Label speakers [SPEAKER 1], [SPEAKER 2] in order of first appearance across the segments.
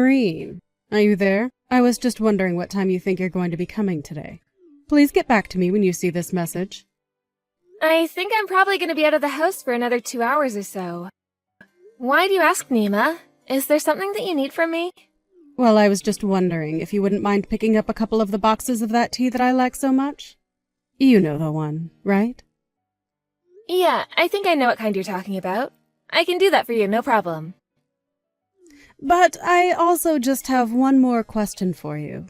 [SPEAKER 1] Maureen, are you there? I was just wondering what time you think you're going to be coming today. Please get back to me when you see this message.
[SPEAKER 2] I think I'm probably going to be out of the house for another 2 hours or so. Why do you ask, Nima? Is there something that you need from me?
[SPEAKER 1] Well, I was just wondering if you wouldn't mind picking up a couple of the boxes of that tea that I like so much. You know the one, right?
[SPEAKER 2] Yeah, I think I know what kind you're talking about. I can do that for you, no problem.
[SPEAKER 1] But I also just have one more question for you.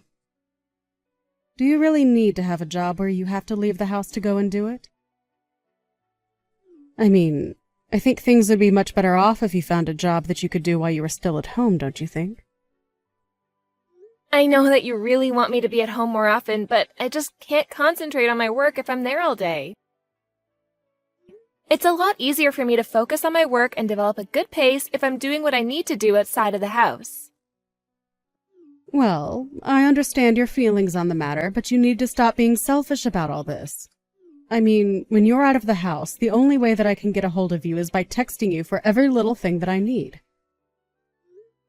[SPEAKER 1] Do you really need to have a job where you have to leave the house to go and do it? I mean, I think things would be much better off if you found a job that you could do while you were still at home, don't you think?
[SPEAKER 2] I know that you really want me to be at home more often, but I just can't concentrate on my work if I'm there all day. It's a lot easier for me to focus on my work and develop a good pace if I'm doing what I need to do outside of the house.
[SPEAKER 1] Well, I understand your feelings on the matter, but you need to stop being selfish about all this. I mean, when you're out of the house, the only way that I can get a hold of you is by texting you for every little thing that I need.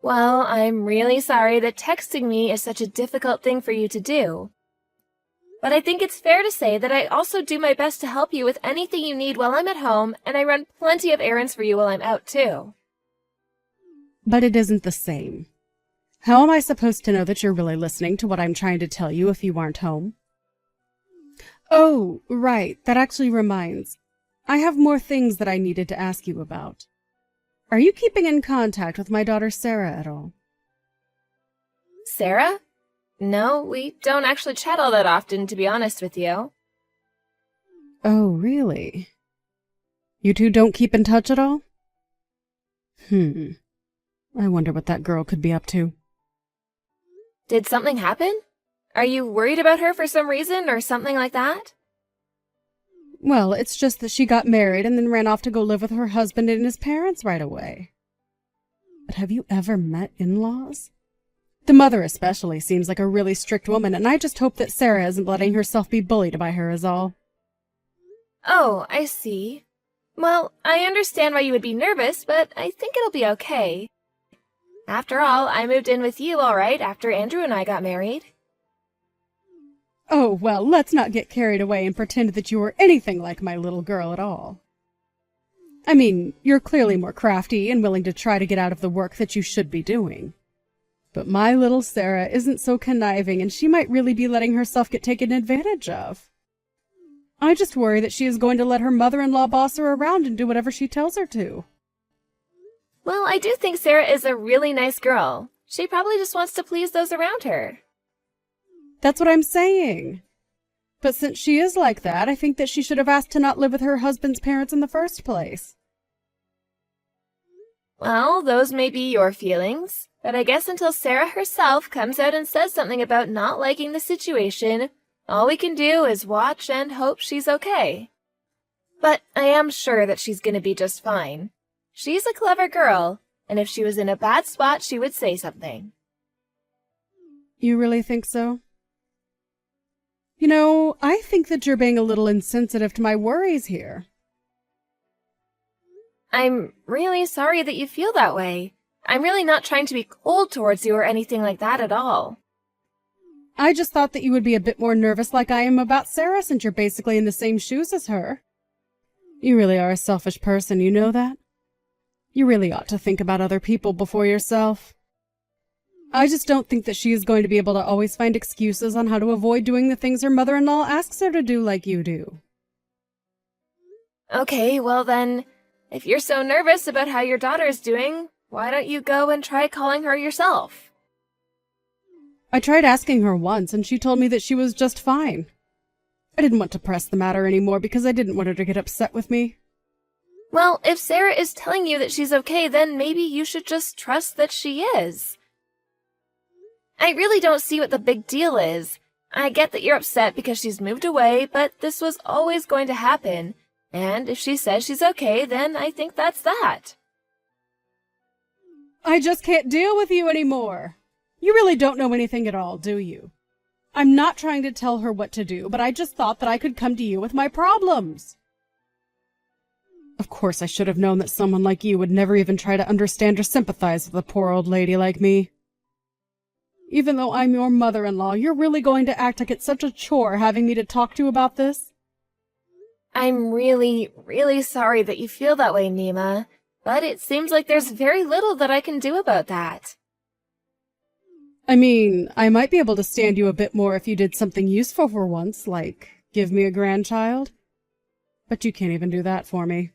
[SPEAKER 2] Well, I'm really sorry that texting me is such a difficult thing for you to do. But I think it's fair to say that I also do my best to help you with anything you need while I'm at home, and I run plenty of errands for you while I'm out too.
[SPEAKER 1] But it isn't the same. How am I supposed to know that you're really listening to what I'm trying to tell you if you aren't home? Oh, right, that actually reminds. I have more things that I needed to ask you about. Are you keeping in contact with my daughter Sarah at all?
[SPEAKER 2] Sarah? No, we don't actually chat all that often, to be honest with you.
[SPEAKER 1] Oh, really? You two don't keep in touch at all? I wonder what that girl could be up to.
[SPEAKER 2] Did something happen? Are you worried about her for some reason or something like that?
[SPEAKER 1] Well, it's just that she got married and then ran off to go live with her husband and his parents right away. But have you ever met in-laws? The mother especially seems like a really strict woman, and I just hope that Sarah isn't letting herself be bullied by her is all.
[SPEAKER 2] Oh, I see. Well, I understand why you would be nervous, but I think it'll be okay. After all, I moved in with you, all right, after Andrew and I got married.
[SPEAKER 1] Oh, well, let's not get carried away and pretend that you were anything like my little girl at all. I mean, you're clearly more crafty and willing to try to get out of the work that you should be doing. But my little Sarah isn't so conniving, and she might really be letting herself get taken advantage of. I just worry that she is going to let her mother-in-law boss her around and do whatever she tells her to.
[SPEAKER 2] Well, I do think Sarah is a really nice girl. She probably just wants to please those around her.
[SPEAKER 1] That's what I'm saying. But since she is like that, I think that she should have asked to not live with her husband's parents in the first place.
[SPEAKER 2] Well, those may be your feelings, but I guess until Sarah herself comes out and says something about not liking the situation, all we can do is watch and hope she's okay. But I am sure that she's going to be just fine. She's a clever girl, and if she was in a bad spot, she would say something.
[SPEAKER 1] You really think so? You know, I think that you're being a little insensitive to my worries here.
[SPEAKER 2] I'm really sorry that you feel that way. I'm really not trying to be cold towards you or anything like that at all.
[SPEAKER 1] I just thought that you would be a bit more nervous like I am about Sarah since you're basically in the same shoes as her. You really are a selfish person, you know that? You really ought to think about other people before yourself. I just don't think that she is going to be able to always find excuses on how to avoid doing the things her mother-in-law asks her to do like you do.
[SPEAKER 2] Okay, well then, if you're so nervous about how your daughter's doing, why don't you go and try calling her yourself?
[SPEAKER 1] I tried asking her once, and she told me that she was just fine. I didn't want to press the matter anymore because I didn't want her to get upset with me.
[SPEAKER 2] Well, if Sarah is telling you that she's okay, then maybe you should just trust that she is. I really don't see what the big deal is. I get that you're upset because she's moved away, but this was always going to happen. And if she says she's okay, then I think that's that.
[SPEAKER 1] I just can't deal with you anymore. You really don't know anything at all, do you? I'm not trying to tell her what to do, but I just thought that I could come to you with my problems. Of course, I should have known that someone like you would never even try to understand or sympathize with a poor old lady like me. Even though I'm your mother-in-law, you're really going to act like it's such a chore having me to talk to about this?
[SPEAKER 2] I'm really, really sorry that you feel that way, Nima, but it seems like there's very little that I can do about that.
[SPEAKER 1] I mean, I might be able to stand you a bit more if you did something useful for once, like give me a grandchild. But you can't even do that for me.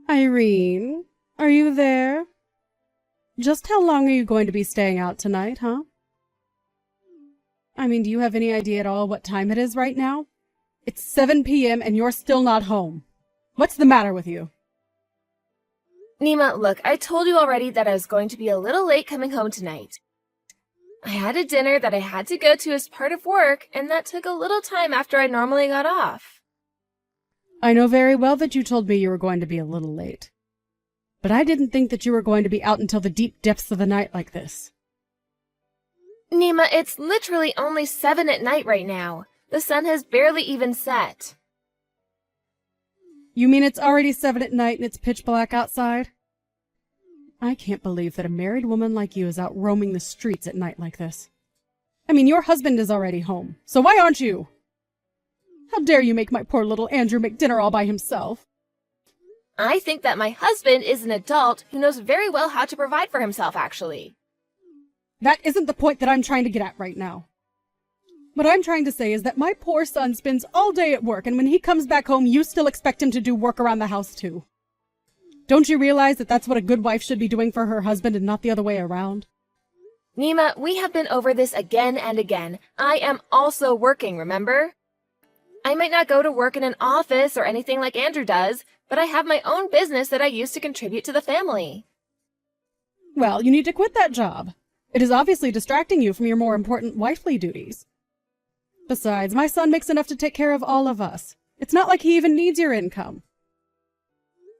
[SPEAKER 1] Irene, are you there? Just how long are you going to be staying out tonight, huh? I mean, do you have any idea at all what time it is right now? It's 7 p.m. and you're still not home. What's the matter with you?
[SPEAKER 2] Nima, look, I told you already that I was going to be a little late coming home tonight. I had a dinner that I had to go to as part of work, and that took a little time after I normally got off.
[SPEAKER 1] I know very well that you told me you were going to be a little late. But I didn't think that you were going to be out until the deep depths of the night like this.
[SPEAKER 2] Nima, it's literally only 7 at night right now. The sun has barely even set.
[SPEAKER 1] You mean it's already 7 at night and it's pitch black outside? I can't believe that a married woman like you is out roaming the streets at night like this. I mean, your husband is already home, so why aren't you? How dare you make my poor little Andrew make dinner all by himself?
[SPEAKER 2] I think that my husband is an adult who knows very well how to provide for himself, actually.
[SPEAKER 1] That isn't the point that I'm trying to get at right now. What I'm trying to say is that my poor son spends all day at work, and when he comes back home, you still expect him to do work around the house too. Don't you realize that that's what a good wife should be doing for her husband and not the other way around?
[SPEAKER 2] Nima, we have been over this again and again. I am also working, remember? I might not go to work in an office or anything like Andrew does, but I have my own business that I use to contribute to the family.
[SPEAKER 1] Well, you need to quit that job. It is obviously distracting you from your more important wifely duties. Besides, my son makes enough to take care of all of us. It's not like he even needs your income.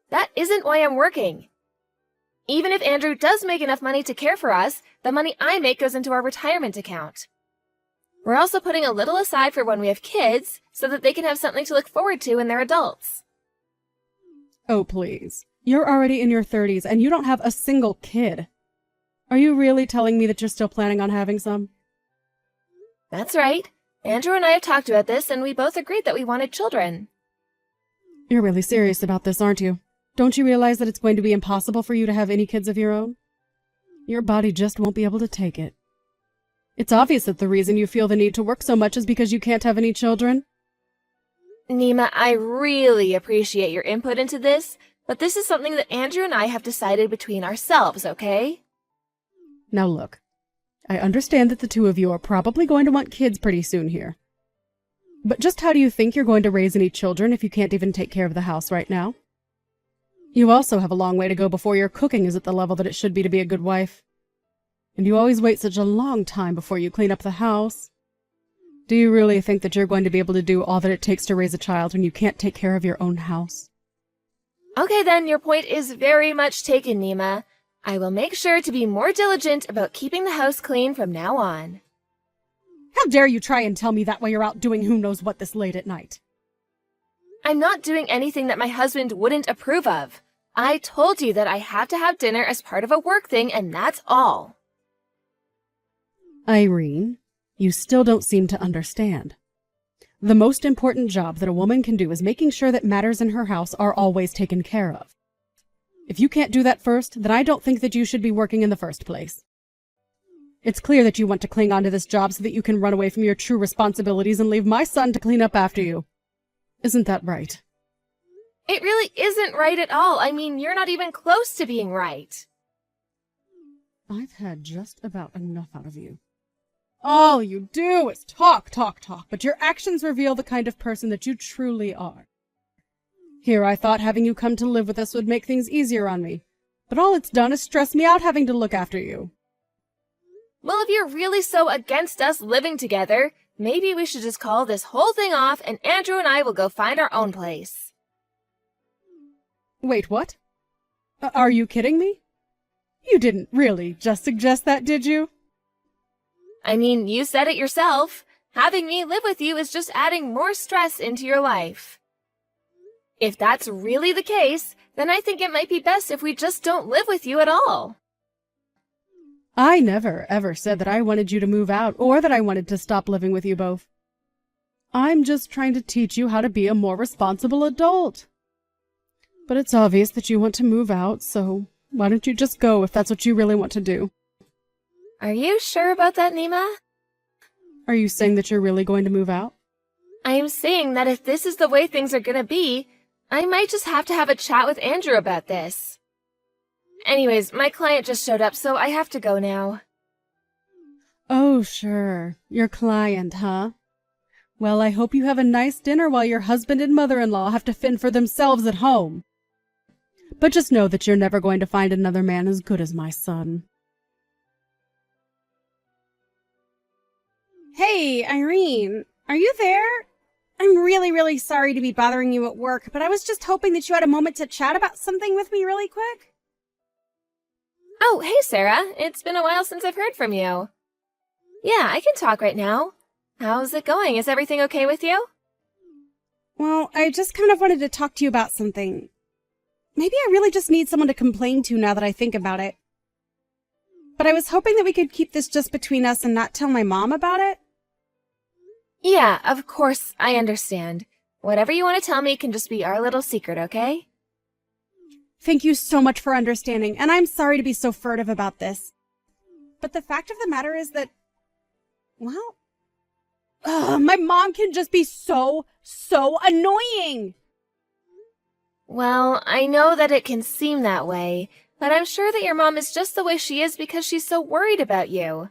[SPEAKER 2] That isn't why I'm working. Even if Andrew does make enough money to care for us, the money I make goes into our retirement account. We're also putting a little aside for when we have kids, so that they can have something to look forward to when they're adults.
[SPEAKER 1] Oh, please. You're already in your 30s and you don't have a single kid. Are you really telling me that you're still planning on having some?
[SPEAKER 2] That's right. Andrew and I have talked about this, and we both agreed that we wanted children.
[SPEAKER 1] You're really serious about this, aren't you? Don't you realize that it's going to be impossible for you to have any kids of your own? Your body just won't be able to take it. It's obvious that the reason you feel the need to work so much is because you can't have any children.
[SPEAKER 2] Nima, I really appreciate your input into this, but this is something that Andrew and I have decided between ourselves, okay?
[SPEAKER 1] Now look, I understand that the two of you are probably going to want kids pretty soon here. But just how do you think you're going to raise any children if you can't even take care of the house right now? You also have a long way to go before your cooking is at the level that it should be to be a good wife. And you always wait such a long time before you clean up the house. Do you really think that you're going to be able to do all that it takes to raise a child when you can't take care of your own house?
[SPEAKER 2] Okay then, your point is very much taken, Nima. I will make sure to be more diligent about keeping the house clean from now on.
[SPEAKER 1] How dare you try and tell me that while you're out doing who knows what this late at night?
[SPEAKER 2] I'm not doing anything that my husband wouldn't approve of. I told you that I have to have dinner as part of a work thing, and that's all.
[SPEAKER 1] Irene, you still don't seem to understand. The most important job that a woman can do is making sure that matters in her house are always taken care of. If you can't do that first, then I don't think that you should be working in the first place. It's clear that you want to cling on to this job so that you can run away from your true responsibilities and leave my son to clean up after you. Isn't that right?
[SPEAKER 2] It really isn't right at all. I mean, you're not even close to being right.
[SPEAKER 1] I've had just about enough out of you. All you do is talk, talk, talk, but your actions reveal the kind of person that you truly are. Here I thought having you come to live with us would make things easier on me, but all it's done is stress me out having to look after you.
[SPEAKER 2] Well, if you're really so against us living together, maybe we should just call this whole thing off and Andrew and I will go find our own place.
[SPEAKER 1] Wait, what? Are you kidding me? You didn't really just suggest that, did you?
[SPEAKER 2] I mean, you said it yourself. Having me live with you is just adding more stress into your life. If that's really the case, then I think it might be best if we just don't live with you at all.
[SPEAKER 1] I never, ever said that I wanted you to move out or that I wanted to stop living with you both. I'm just trying to teach you how to be a more responsible adult. But it's obvious that you want to move out, so why don't you just go if that's what you really want to do?
[SPEAKER 2] Are you sure about that, Nima?
[SPEAKER 1] Are you saying that you're really going to move out?
[SPEAKER 2] I am saying that if this is the way things are gonna be, I might just have to have a chat with Andrew about this. Anyways, my client just showed up, so I have to go now.
[SPEAKER 1] Oh, sure. Your client, huh? Well, I hope you have a nice dinner while your husband and mother-in-law have to fend for themselves at home. But just know that you're never going to find another man as good as my son.
[SPEAKER 3] Hey, Irene, are you there? I'm really sorry to be bothering you at work, but I was just hoping that you had a moment to chat about something with me really quick.
[SPEAKER 2] Oh, hey, Sarah. It's been a while since I've heard from you. Yeah, I can talk right now. How's it going? Is everything okay with you?
[SPEAKER 3] Well, I just kind of wanted to talk to you about something. Maybe I really just need someone to complain to now that I think about it. But I was hoping that we could keep this just between us and not tell my mom about it.
[SPEAKER 2] Yeah, of course, I understand. Whatever you want to tell me can just be our little secret, okay?
[SPEAKER 3] Thank you so much for understanding, and I'm sorry to be so furtive about this. But the fact of the matter is that, well, my mom can just be so annoying.
[SPEAKER 2] Well, I know that it can seem that way, but I'm sure that your mom is just the way she is because she's so worried about you.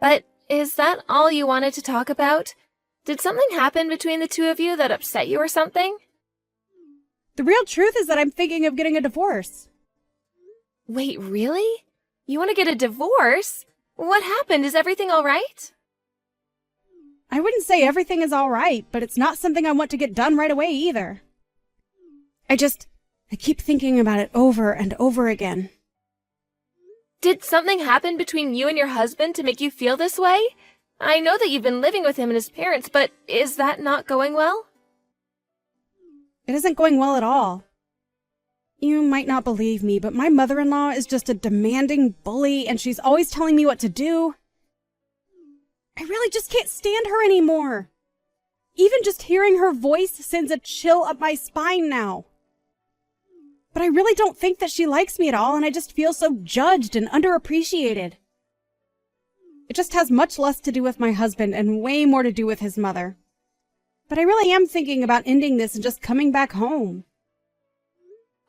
[SPEAKER 2] But is that all you wanted to talk about? Did something happen between the two of you that upset you or something?
[SPEAKER 3] The real truth is that I'm thinking of getting a divorce.
[SPEAKER 2] Wait, really? You want to get a divorce? What happened? Is everything all right?
[SPEAKER 3] I wouldn't say everything is all right, but it's not something I want to get done right away either. I keep thinking about it over and over again.
[SPEAKER 2] Did something happen between you and your husband to make you feel this way? I know that you've been living with him and his parents, but is that not going well?
[SPEAKER 3] It isn't going well at all. You might not believe me, but my mother-in-law is just a demanding bully, and she's always telling me what to do. I really just can't stand her anymore. Even just hearing her voice sends a chill up my spine now. But I really don't think that she likes me at all, and I just feel so judged and underappreciated. It just has much less to do with my husband and way more to do with his mother. But I really am thinking about ending this and just coming back home.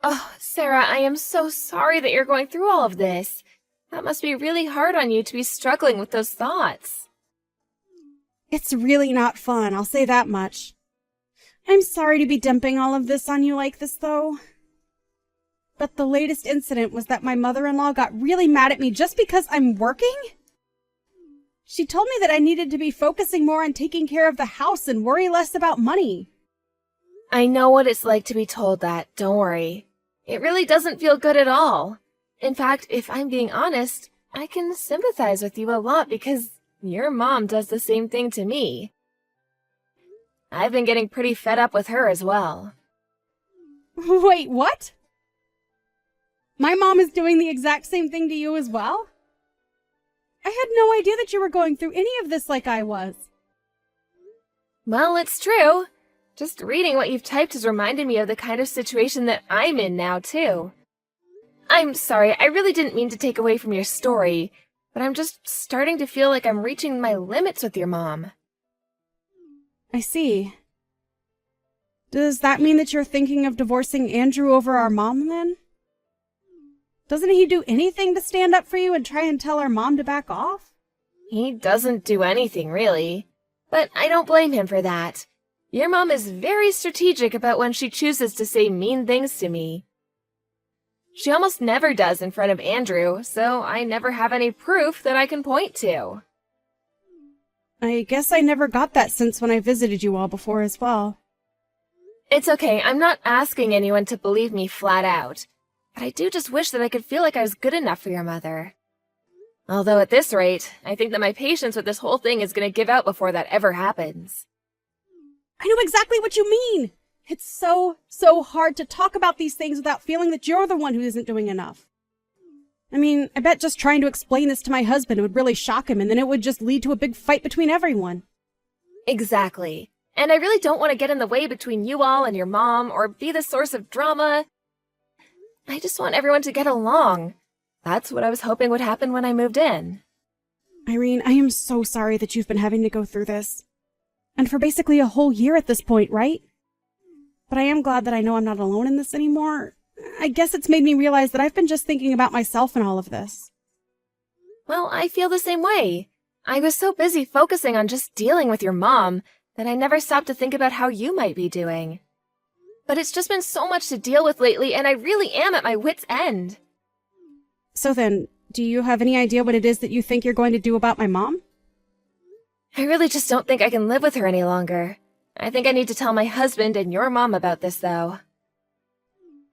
[SPEAKER 2] Oh, Sarah, I am so sorry that you're going through all of this. That must be really hard on you to be struggling with those thoughts.
[SPEAKER 3] It's really not fun, I'll say that much. I'm sorry to be dumping all of this on you like this, though. But the latest incident was that my mother-in-law got really mad at me just because I'm working? She told me that I needed to be focusing more on taking care of the house and worry less about money.
[SPEAKER 2] I know what it's like to be told that, don't worry. It really doesn't feel good at all. In fact, if I'm being honest, I can sympathize with you a lot because your mom does the same thing to me. I've been getting pretty fed up with her as well.
[SPEAKER 3] Wait, what? My mom is doing the exact same thing to you as well? I had no idea that you were going through any of this like I was.
[SPEAKER 2] Well, it's true. Just reading what you've typed has reminded me of the kind of situation that I'm in now, too. I'm sorry, I really didn't mean to take away from your story, but I'm just starting to feel like I'm reaching my limits with your mom.
[SPEAKER 3] I see. Does that mean that you're thinking of divorcing Andrew over our mom, then? Doesn't he do anything to stand up for you and try and tell our mom to back off?
[SPEAKER 2] He doesn't do anything, really. But I don't blame him for that. Your mom is very strategic about when she chooses to say mean things to me. She almost never does in front of Andrew, so I never have any proof that I can point to.
[SPEAKER 3] I guess I never got that sense when I visited you all before as well.
[SPEAKER 2] It's okay, I'm not asking anyone to believe me flat out. But I do just wish that I could feel like I was good enough for your mother. Although at this rate, I think that my patience with this whole thing is going to give out before that ever happens.
[SPEAKER 3] I know exactly what you mean. It's so hard to talk about these things without feeling that you're the one who isn't doing enough. I mean, I bet just trying to explain this to my husband would really shock him, and then it would just lead to a big fight between everyone.
[SPEAKER 2] Exactly. And I really don't want to get in the way between you all and your mom, or be the source of drama. I just want everyone to get along. That's what I was hoping would happen when I moved in.
[SPEAKER 3] Irene, I am so sorry that you've been having to go through this. And for basically a whole year at this point, right? But I am glad that I know I'm not alone in this anymore. I guess it's made me realize that I've been just thinking about myself in all of this.
[SPEAKER 2] Well, I feel the same way. I was so busy focusing on just dealing with your mom that I never stopped to think about how you might be doing. But it's just been so much to deal with lately, and I really am at my wit's end.
[SPEAKER 3] So then, do you have any idea what it is that you think you're going to do about my mom?
[SPEAKER 2] I really just don't think I can live with her any longer. I think I need to tell my husband and your mom about this, though.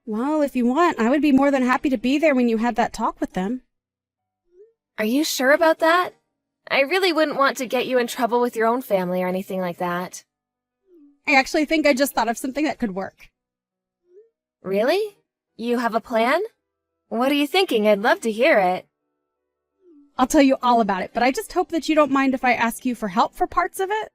[SPEAKER 3] Well, if you want, I would be more than happy to be there when you had that talk with them.
[SPEAKER 2] Are you sure about that? I really wouldn't want to get you in trouble with your own family or anything like that.
[SPEAKER 3] I actually think I just thought of something that could work.
[SPEAKER 2] Really? You have a plan? What are you thinking? I'd love to hear it.
[SPEAKER 3] I'll tell you all about it, but I just hope that you don't mind if I ask you for help for parts of it.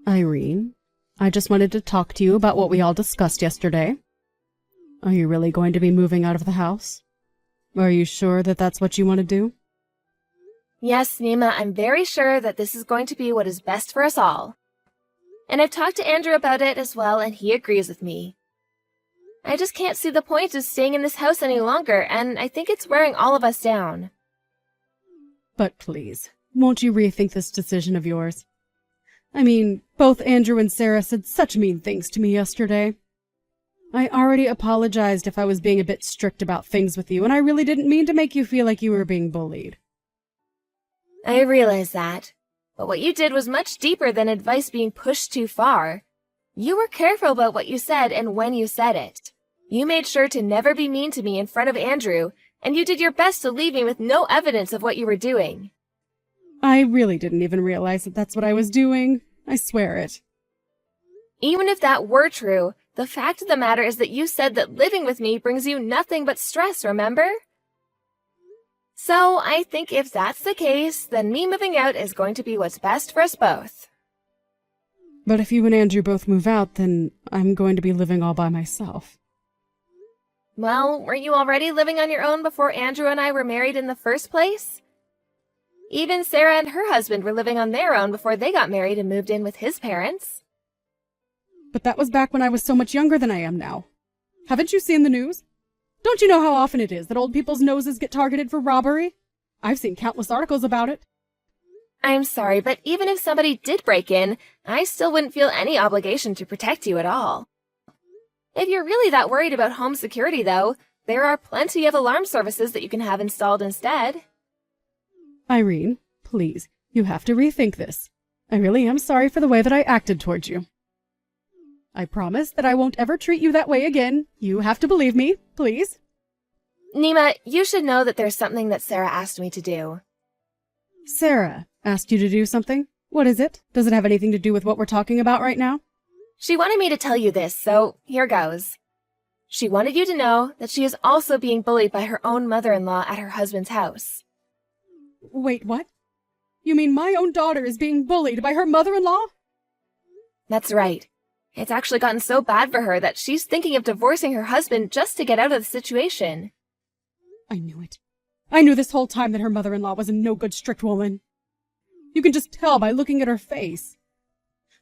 [SPEAKER 1] Irene, I just wanted to talk to you about what we all discussed yesterday. Are you really going to be moving out of the house? Are you sure that that's what you want to do?
[SPEAKER 2] Yes, Nima, I'm very sure that this is going to be what is best for us all. And I've talked to Andrew about it as well, and he agrees with me. I just can't see the point of staying in this house any longer, and I think it's wearing all of us down.
[SPEAKER 1] But please, won't you rethink this decision of yours? I mean, both Andrew and Sarah said such mean things to me yesterday. I already apologized if I was being a bit strict about things with you, and I really didn't mean to make you feel like you were being bullied.
[SPEAKER 2] I realize that, but what you did was much deeper than advice being pushed too far. You were careful about what you said and when you said it. You made sure to never be mean to me in front of Andrew, and you did your best to leave me with no evidence of what you were doing.
[SPEAKER 1] I really didn't even realize that that's what I was doing. I swear it.
[SPEAKER 2] Even if that were true, the fact of the matter is that you said that living with me brings you nothing but stress, remember? So I think if that's the case, then me moving out is going to be what's best for us both.
[SPEAKER 1] But if you and Andrew both move out, then I'm going to be living all by myself.
[SPEAKER 2] Well, weren't you already living on your own before Andrew and I were married in the first place? Even Sarah and her husband were living on their own before they got married and moved in with his parents.
[SPEAKER 1] But that was back when I was so much younger than I am now. Haven't you seen the news? Don't you know how often it is that old people's noses get targeted for robbery? I've seen countless articles about it.
[SPEAKER 2] I'm sorry, but even if somebody did break in, I still wouldn't feel any obligation to protect you at all. If you're really that worried about home security, though, there are plenty of alarm services that you can have installed instead.
[SPEAKER 1] Irene, please, you have to rethink this. I really am sorry for the way that I acted towards you. I promise that I won't ever treat you that way again. You have to believe me, please.
[SPEAKER 2] Nima, you should know that there's something that Sarah asked me to do.
[SPEAKER 1] Sarah asked you to do something? What is it? Does it have anything to do with what we're talking about right now?
[SPEAKER 2] She wanted me to tell you this, so here goes. She wanted you to know that she is also being bullied by her own mother-in-law at her husband's house.
[SPEAKER 1] Wait, what? You mean my own daughter is being bullied by her mother-in-law?
[SPEAKER 2] That's right. It's actually gotten so bad for her that she's thinking of divorcing her husband just to get out of the situation.
[SPEAKER 1] I knew it. I knew this whole time that her mother-in-law was a no-good strict woman. You can just tell by looking at her face.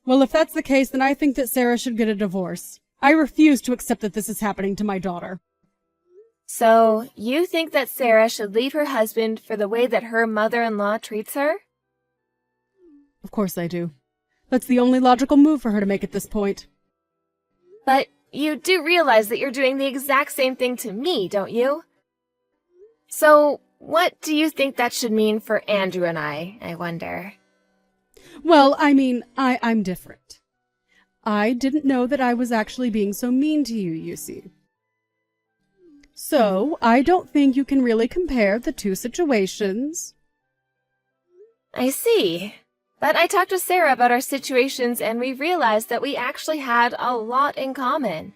[SPEAKER 1] Well, if that's the case, then I think that Sarah should get a divorce. I refuse to accept that this is happening to my daughter.
[SPEAKER 2] So, you think that Sarah should leave her husband for the way that her mother-in-law treats her?
[SPEAKER 1] Of course I do. That's the only logical move for her to make at this point.
[SPEAKER 2] But you do realize that you're doing the exact same thing to me, don't you? So, what do you think that should mean for Andrew and I wonder?
[SPEAKER 1] Well, I mean, I'm different. I didn't know that I was actually being so mean to you, you see. So, I don't think you can really compare the two situations.
[SPEAKER 2] I see. But I talked with Sarah about our situations and we realized that we actually had a lot in common.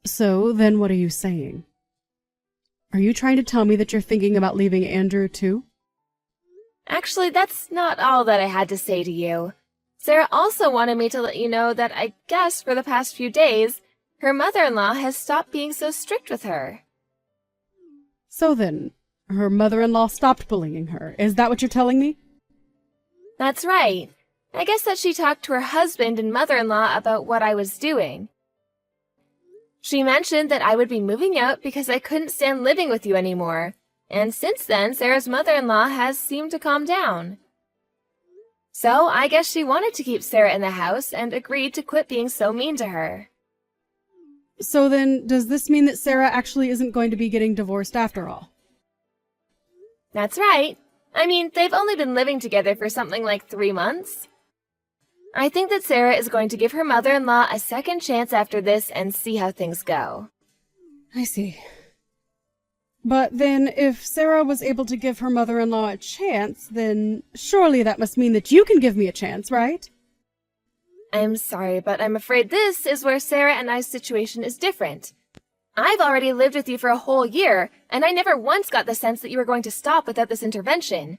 [SPEAKER 1] So, then what are you saying? Are you trying to tell me that you're thinking about leaving Andrew too?
[SPEAKER 2] Actually, that's not all that I had to say to you. Sarah also wanted me to let you know that I guess for the past few days, her mother-in-law has stopped being so strict with her.
[SPEAKER 1] So then, her mother-in-law stopped bullying her. Is that what you're telling me?
[SPEAKER 2] That's right. I guess that she talked to her husband and mother-in-law about what I was doing. She mentioned that I would be moving out because I couldn't stand living with you anymore, and since then, Sarah's mother-in-law has seemed to calm down. So I guess she wanted to keep Sarah in the house and agreed to quit being so mean to her.
[SPEAKER 1] So then, does this mean that Sarah actually isn't going to be getting divorced after all?
[SPEAKER 2] That's right. I mean, they've only been living together for something like 3 months. I think that Sarah is going to give her mother-in-law a second chance after this and see how things go.
[SPEAKER 1] I see. But then, if Sarah was able to give her mother-in-law a chance, then surely that must mean that you can give me a chance, right?
[SPEAKER 2] I'm sorry, but I'm afraid this is where Sarah and I's situation is different. I've already lived with you for a whole year, and I never once got the sense that you were going to stop without this intervention.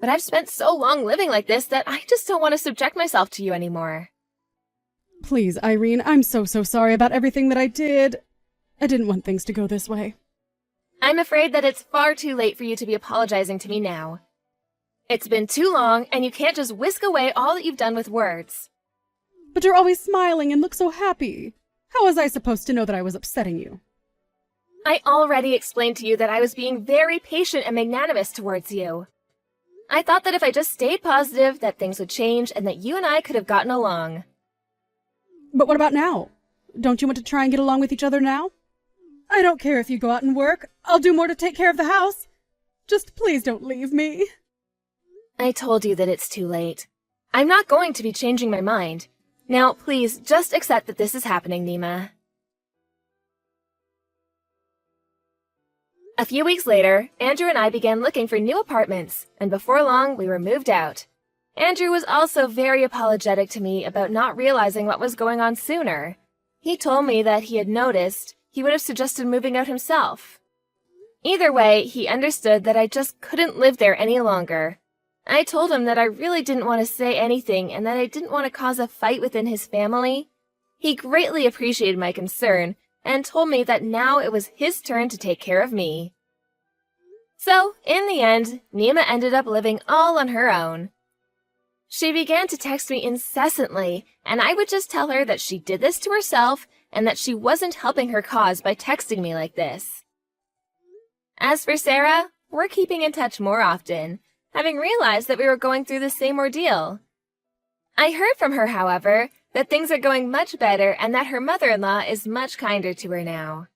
[SPEAKER 2] But I've spent so long living like this that I just don't want to subject myself to you anymore.
[SPEAKER 1] Please, Irene, I'm so sorry about everything that I did. I didn't want things to go this way.
[SPEAKER 2] I'm afraid that it's far too late for you to be apologizing to me now. It's been too long, and you can't just whisk away all that you've done with words.
[SPEAKER 1] But you're always smiling and look so happy. How was I supposed to know that I was upsetting you?
[SPEAKER 2] I already explained to you that I was being very patient and magnanimous towards you. I thought that if I just stayed positive, that things would change and that you and I could have gotten along.
[SPEAKER 1] But what about now? Don't you want to try and get along with each other now? I don't care if you go out and work. I'll do more to take care of the house. Just please don't leave me.
[SPEAKER 2] I told you that it's too late. I'm not going to be changing my mind. Now, please, just accept that this is happening, Nima. A few weeks later, Andrew and I began looking for new apartments, and before long, we were moved out. Andrew was also very apologetic to me about not realizing what was going on sooner. He told me that he had noticed he would have suggested moving out himself. Either way, he understood that I just couldn't live there any longer. I told him that I really didn't want to say anything and that I didn't want to cause a fight within his family. He greatly appreciated my concern and told me that now it was his turn to take care of me. So, in the end, Nima ended up living all on her own. She began to text me incessantly, and I would just tell her that she did this to herself and that she wasn't helping her cause by texting me like this. As for Sarah, we're keeping in touch more often, having realized that we were going through the same ordeal. I heard from her, however, that things are going much better and that her mother-in-law is much kinder to her now.